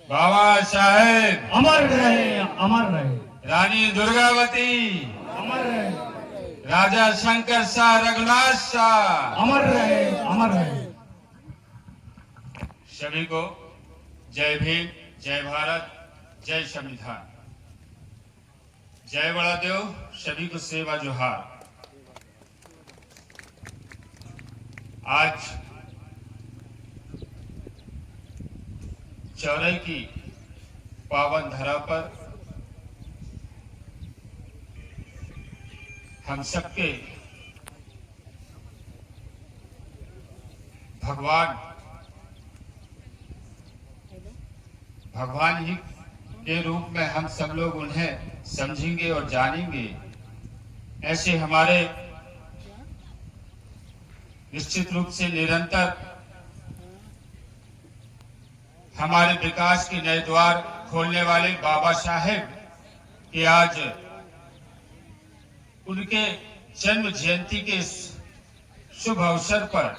बाबा साहेब अमर रहे, अमर रहे, रानी दुर्गावती, अमर रहे, राजा शंकर शाह, रघुनाथ शाह, अमर रहे, अमर रहे। सभी को जय भीम, जय भारत, जय संविधान, जय बड़ा देव। सभी को सेवा जोहार। आज चौराई की पावन धरा पर हम सबके भगवान ही के रूप में हम सब लोग उन्हें समझेंगे और जानेंगे। ऐसे हमारे निश्चित रूप से निरंतर हमारे विकास के नए द्वार खोलने वाले बाबा साहेब के आज उनके जन्म जयंती के शुभ अवसर पर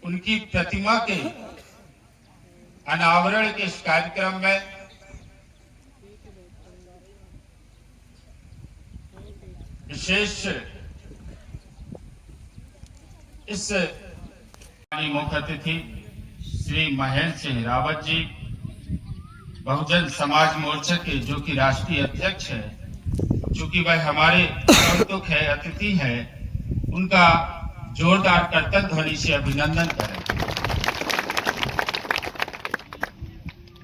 उनकी प्रतिमा के अनावरण के इस कार्यक्रम में विशेष इस मुख्य अतिथि श्री महेंद्र सिंह रावत जी, बहुजन समाज मोर्चा के जो कि राष्ट्रीय अध्यक्ष है, चूंकि वह हमारे आगंतुक है, अतिथि है, उनका जोरदार करतल ध्वनि से अभिनंदन करें।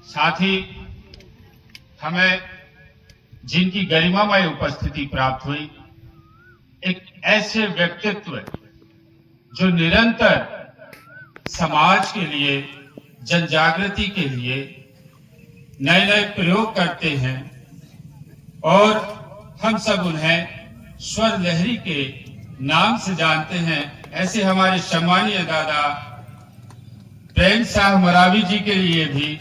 साथ ही हमें जिनकी गरिमामय उपस्थिति प्राप्त हुई, एक ऐसे व्यक्तित्व जो निरंतर समाज के लिए, जन जागृति के लिए नए नए प्रयोग करते हैं और हम सब उन्हें स्वर लहरी के नाम से जानते हैं। ऐसे हमारे सम्मानीय दादा प्रेम साह मरावी जी के लिए भी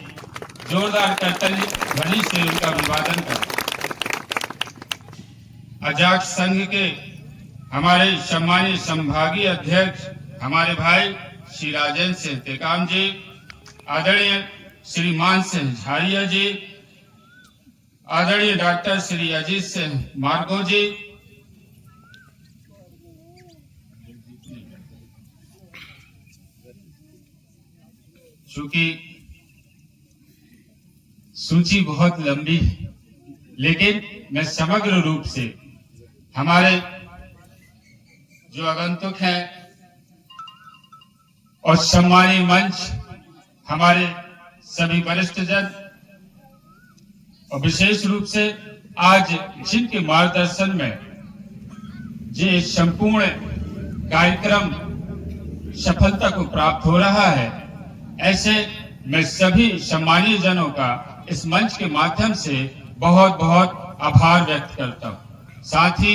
जोरदार करतल ध्वनि से उनका अभिवादन करें। अजाक्स संघ के हमारे सम्मानीय संभागीय अध्यक्ष हमारे भाई श्री राजेंद्र सिंह टेकाम जी, आदरणीय श्री मान सिंह झारिया जी, आदरणीय डॉक्टर श्री अजीत सिंह मार्गो जी, चूंकि सूची बहुत लंबी है, लेकिन मैं समग्र रूप से हमारे जो आगंतुक हैं और सम्मानीय मंच, हमारे सभी वरिष्ठ जन और विशेष रूप से आज जिनके मार्गदर्शन में ये संपूर्ण कार्यक्रम सफलता को प्राप्त हो रहा है, ऐसे मैं सभी सम्मानीय जनों का इस मंच के माध्यम से बहुत बहुत आभार व्यक्त करता हूँ। साथ ही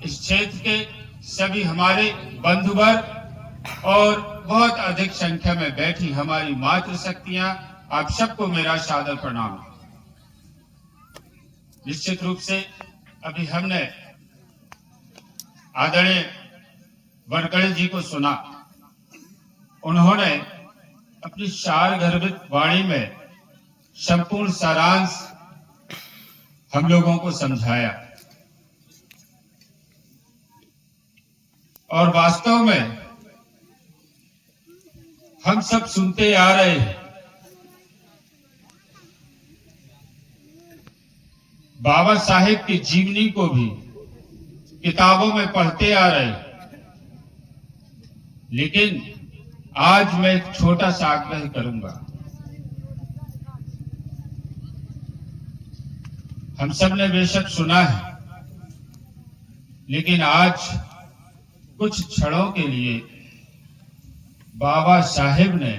इस क्षेत्र के सभी हमारे बंधुवर्ग और बहुत अधिक संख्या में बैठी हमारी मातृशक्तियां, आप सबको मेरा सादर प्रणाम। निश्चित रूप से अभी हमने आदरणीय वरकड़े जी को सुना। उन्होंने अपनी सारगर्भित वाणी में संपूर्ण सारांश हम लोगों को समझाया और वास्तव में हम सब सुनते आ रहे हैं। बाबा साहेब की जीवनी को भी किताबों में पढ़ते आ रहे हैं, लेकिन आज मैं एक छोटा सा आग्रह करूंगा। हम सब ने बेशक सुना है, लेकिन आज कुछ क्षणों के लिए बाबा साहेब ने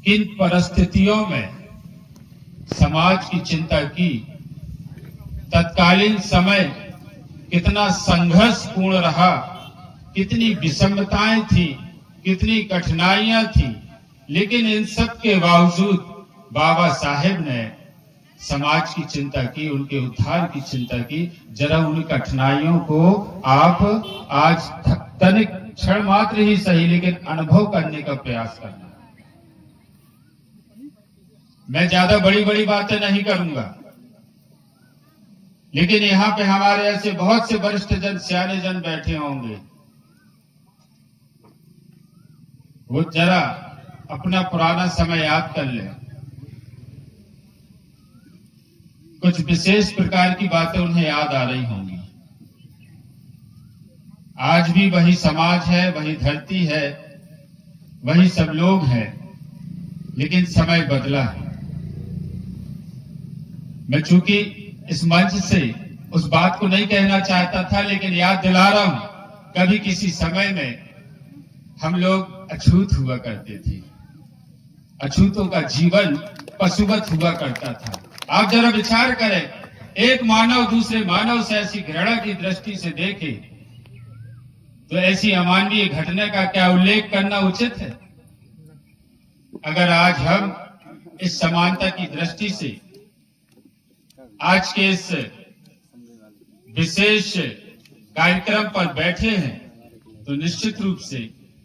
किन परिस्थितियों में समाज की चिंता की, तत्कालीन समय कितना संघर्षपूर्ण रहा, कितनी विषमताएं थी, कितनी कठिनाइयां थी, लेकिन इन सब के बावजूद बाबा साहेब ने समाज की चिंता की, उनके उद्धार की चिंता की। जरा उन कठिनाइयों को आप आज तनिक क्षण मात्र ही सही, लेकिन अनुभव करने का प्रयास करना। मैं ज्यादा बड़ी बड़ी बातें नहीं करूंगा, लेकिन यहाँ पे हमारे ऐसे बहुत से वरिष्ठ जन, सियाने जन बैठे होंगे, वो जरा अपना पुराना समय याद कर ले। कुछ विशेष प्रकार की बातें उन्हें याद आ रही होंगी। आज भी वही समाज है, वही धरती है, वही सब लोग हैं, लेकिन समय बदला है। मैं चूंकि इस मंच से उस बात को नहीं कहना चाहता था, लेकिन याद दिला रहा हूं, कभी किसी समय में हम लोग अछूत हुआ करते थे। अछूतों का जीवन पशुवत हुआ करता था। आप जरा विचार करें, एक मानव दूसरे मानव से ऐसी घृणा की दृष्टि से देखे तो ऐसी अमानवीय घटना का क्या उल्लेख करना उचित है? अगर आज हम इस समानता की दृष्टि से आज के इस विशेष कार्यक्रम पर बैठे हैं, तो निश्चित रूप से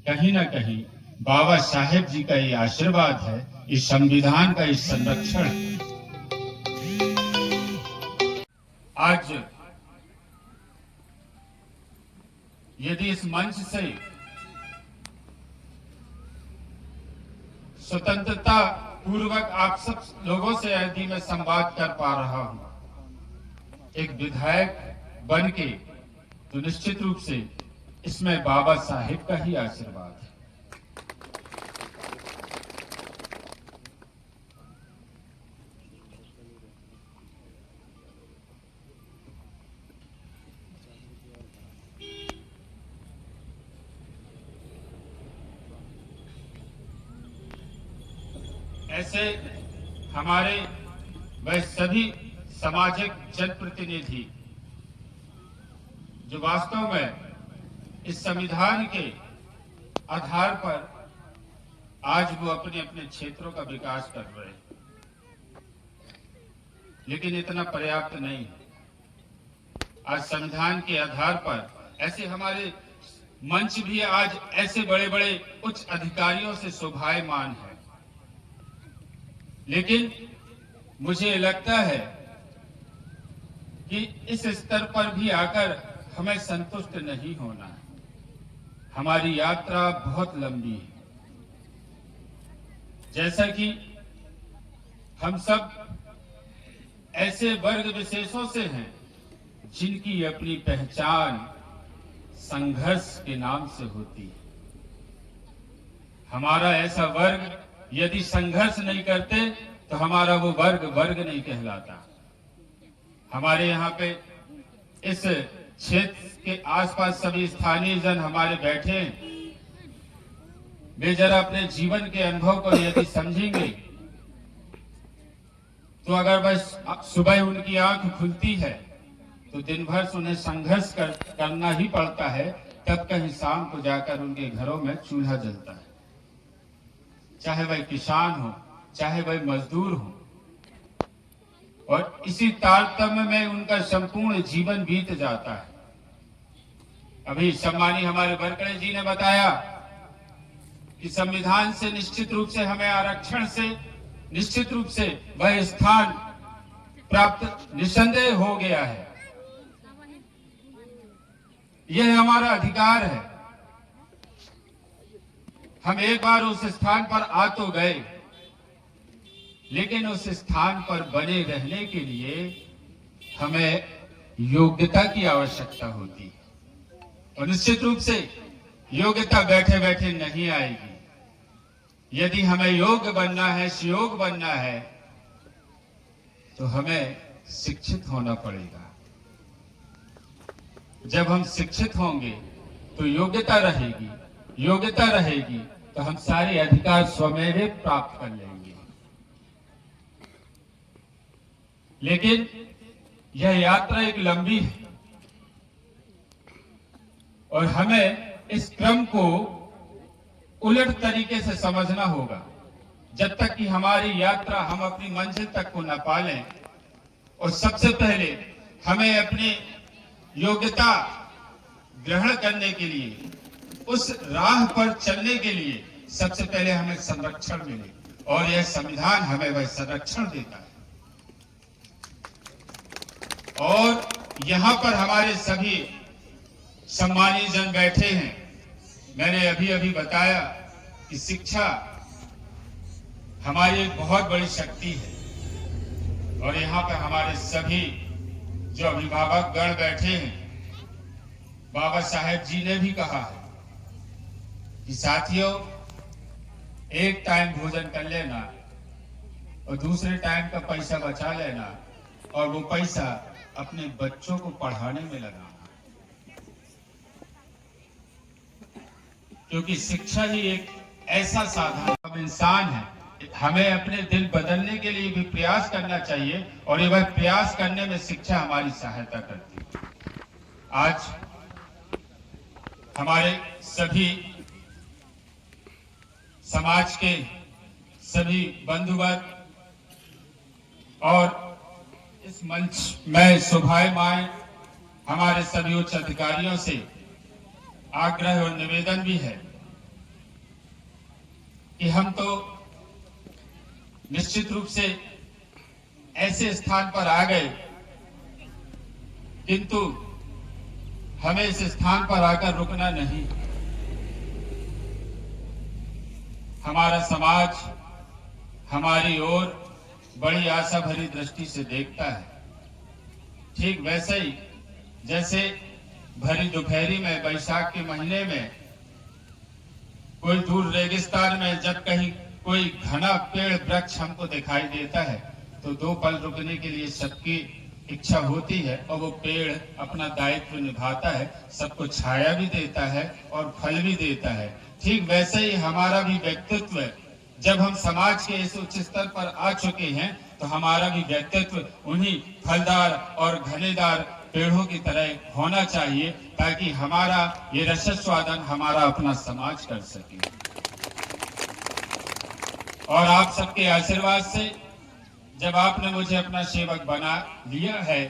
कहीं ना कहीं बाबा साहेब जी का ये आशीर्वाद है, इस संविधान का इस संरक्षण है। आज यदि इस मंच से स्वतंत्रता पूर्वक आप सब लोगों से यदि मैं संवाद कर पा रहा हूं, एक विधायक बन के, तो निश्चित रूप से इसमें बाबा साहेब का ही आशीर्वाद है। ऐसे हमारे वह सभी सामाजिक जनप्रतिनिधि जो वास्तव में इस संविधान के आधार पर आज वो अपने अपने क्षेत्रों का विकास कर रहे हैं, लेकिन इतना पर्याप्त नहीं है। आज संविधान के आधार पर ऐसे हमारे मंच भी आज ऐसे बड़े बड़े उच्च अधिकारियों से शोभायमान है, लेकिन मुझे लगता है कि इस स्तर पर भी आकर हमें संतुष्ट नहीं होना है। हमारी यात्रा बहुत लंबी है। जैसा कि हम सब ऐसे वर्ग विशेषों से हैं जिनकी अपनी पहचान संघर्ष के नाम से होती है। हमारा ऐसा वर्ग यदि संघर्ष नहीं करते तो हमारा वो वर्ग नहीं कहलाता। हमारे यहाँ पे इस क्षेत्र के आसपास सभी स्थानीय जन हमारे बैठे हैं, वे जरा अपने जीवन के अनुभव को यदि समझेंगे तो अगर बस सुबह उनकी आंख खुलती है तो दिन भर उन्हें संघर्ष करना ही पड़ता है, तब कहीं शाम को जाकर उनके घरों में चूल्हा जलता है। चाहे वह किसान हो, चाहे वह मजदूर हो, और इसी तारतम्य में उनका संपूर्ण जीवन बीत जाता है। अभी सम्मानी हमारे बरकड़े जी ने बताया कि संविधान से निश्चित रूप से हमें आरक्षण से निश्चित रूप से वह स्थान प्राप्त निसंदेह हो गया है। यह हमारा अधिकार है। हम एक बार उस स्थान पर आ तो गए, लेकिन उस स्थान पर बने रहने के लिए हमें योग्यता की आवश्यकता होती है, और निश्चित रूप से योग्यता बैठे बैठे नहीं आएगी। यदि हमें योग्य बनना है, सुयोग्य बनना है, तो हमें शिक्षित होना पड़ेगा। जब हम शिक्षित होंगे तो योग्यता रहेगी, योग्यता रहेगी तो हम सारे अधिकार स्वमेव प्राप्त कर लेंगे। लेकिन यह यात्रा एक लंबी है और हमें इस क्रम को उलट तरीके से समझना होगा। जब तक कि हमारी यात्रा हम अपनी मंजिल तक को न पालें, और सबसे पहले हमें अपनी योग्यता ग्रहण करने के लिए, उस राह पर चलने के लिए सबसे पहले हमें संरक्षण मिले। और यह संविधान हमें वह संरक्षण देता है। और यहाँ पर हमारे सभी सम्मानित जन बैठे हैं। मैंने अभी अभी बताया कि शिक्षा हमारी एक बहुत बड़ी शक्ति है, और यहाँ पर हमारे सभी जो अभिभावक गण बैठे हैं, बाबा साहेब जी ने भी कहा है कि साथियों, एक टाइम भोजन कर लेना और दूसरे टाइम का पैसा बचा लेना, और वो पैसा अपने बच्चों को पढ़ाने में लगाना, क्योंकि शिक्षा ही एक ऐसा साधन, हम इंसान है, हमें अपने दिल बदलने के लिए भी प्रयास करना चाहिए, और ये वह प्रयास करने में शिक्षा हमारी सहायता करती है। आज हमारे सभी समाज के सभी बंधुवर्ग और इस मंच में शोभायमान हमारे सभी उच्च अधिकारियों से आग्रह और निवेदन भी है कि हम तो निश्चित रूप से ऐसे स्थान पर आ गए, किंतु हमें इस स्थान पर आकर रुकना नहीं। हमारा समाज हमारी ओर बड़ी आशा भरी दृष्टि से देखता है। ठीक वैसे ही जैसे भरी दोपहरी में, बैसाख के महीने में, कोई दूर रेगिस्तान में जब कहीं कोई घना पेड़ वृक्ष हमको दिखाई देता है, तो दो पल रुकने के लिए सबकी इच्छा होती है, और वो पेड़ अपना दायित्व निभाता है, सबको छाया भी देता है और फल भी देता है। ठीक वैसे ही हमारा भी व्यक्तित्व, जब हम समाज के इस उच्च स्तर पर आ चुके हैं, तो हमारा भी व्यक्तित्व उन्हीं फलदार और घनेदार पेड़ों की तरह होना चाहिए, ताकि हमारा ये रसस्वादन हमारा अपना समाज कर सके। और आप सबके आशीर्वाद से जब आपने मुझे अपना सेवक बना लिया है,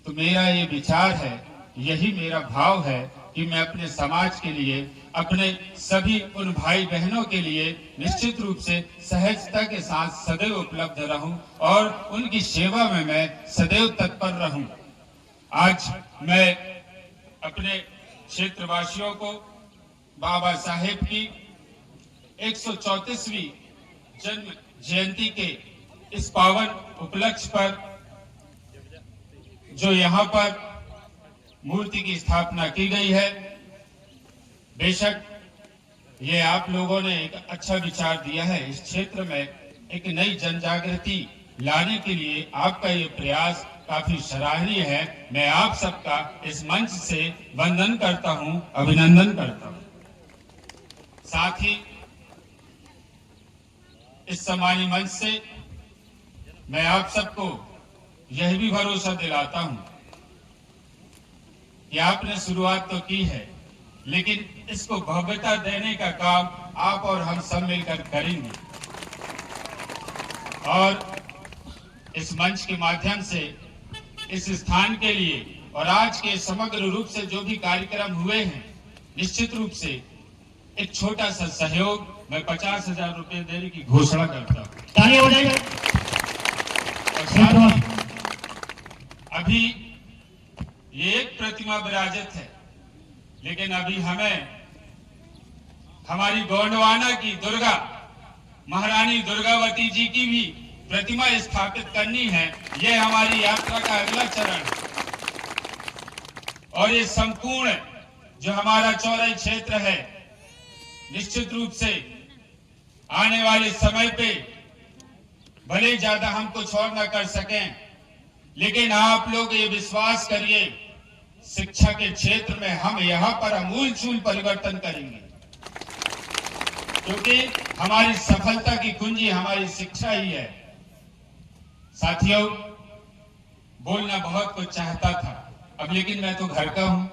तो मेरा ये विचार है, यही मेरा भाव है कि मैं अपने समाज के लिए, अपने सभी उन भाई बहनों के लिए निश्चित रूप से सहजता के साथ सदैव उपलब्ध रहूं, और उनकी सेवा में मैं सदैव तत्पर रहूं। आज मैं अपने क्षेत्रवासियों को बाबा साहेब की 134वीं जन्म जयंती के इस पावन उपलक्ष्य पर जो यहाँ पर मूर्ति की स्थापना की गई है, बेशक ये आप लोगों ने एक अच्छा विचार दिया है। इस क्षेत्र में एक नई जनजागृति लाने के लिए आपका ये प्रयास काफी सराहनीय है। मैं आप सबका इस मंच से वंदन करता हूं, अभिनंदन करता हूं। साथ ही इस सम्मानीय मंच से मैं आप सबको यह भी भरोसा दिलाता हूं कि आपने शुरुआत तो की है, लेकिन इसको भव्यता देने का काम आप और हम सब मिलकर करेंगे। और इस मंच के माध्यम से इस स्थान के लिए और आज के समग्र रूप से जो भी कार्यक्रम हुए हैं, निश्चित रूप से एक छोटा सा सहयोग मैं 50,000 रुपए देने की घोषणा करता हूं। तालियां हो जाएगी। अभी ये एक प्रतिमा विराजित है, लेकिन अभी हमें हमारी गोंडवाना की दुर्गा, महारानी दुर्गावती जी की भी प्रतिमा स्थापित करनी है। यह हमारी यात्रा का अगला चरण है। और ये संपूर्ण जो हमारा चौराई क्षेत्र है, निश्चित रूप से आने वाले समय पे भले ज्यादा हम कुछ और न कर सकें, लेकिन आप लोग ये विश्वास करिए, शिक्षा के क्षेत्र में हम यहाँ पर आमूलचूल परिवर्तन करेंगे, क्योंकि हमारी सफलता की कुंजी हमारी शिक्षा ही है। साथियों, बोलना बहुत कुछ चाहता था अब, लेकिन मैं तो घर का हूं,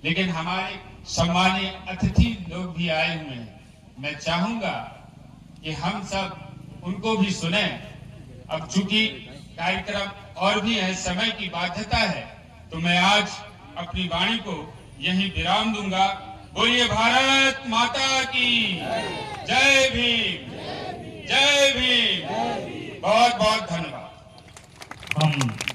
लेकिन हमारे सम्मानीय अतिथि लोग भी आए हुए हैं। मैं चाहूंगा कि हम सब उनको भी सुने। अब चूंकि कार्यक्रम और भी है, समय की बाध्यता है, तो मैं आज अपनी वाणी को यहीं विराम दूंगा। बोलिए भारत माता की जय भीम। हम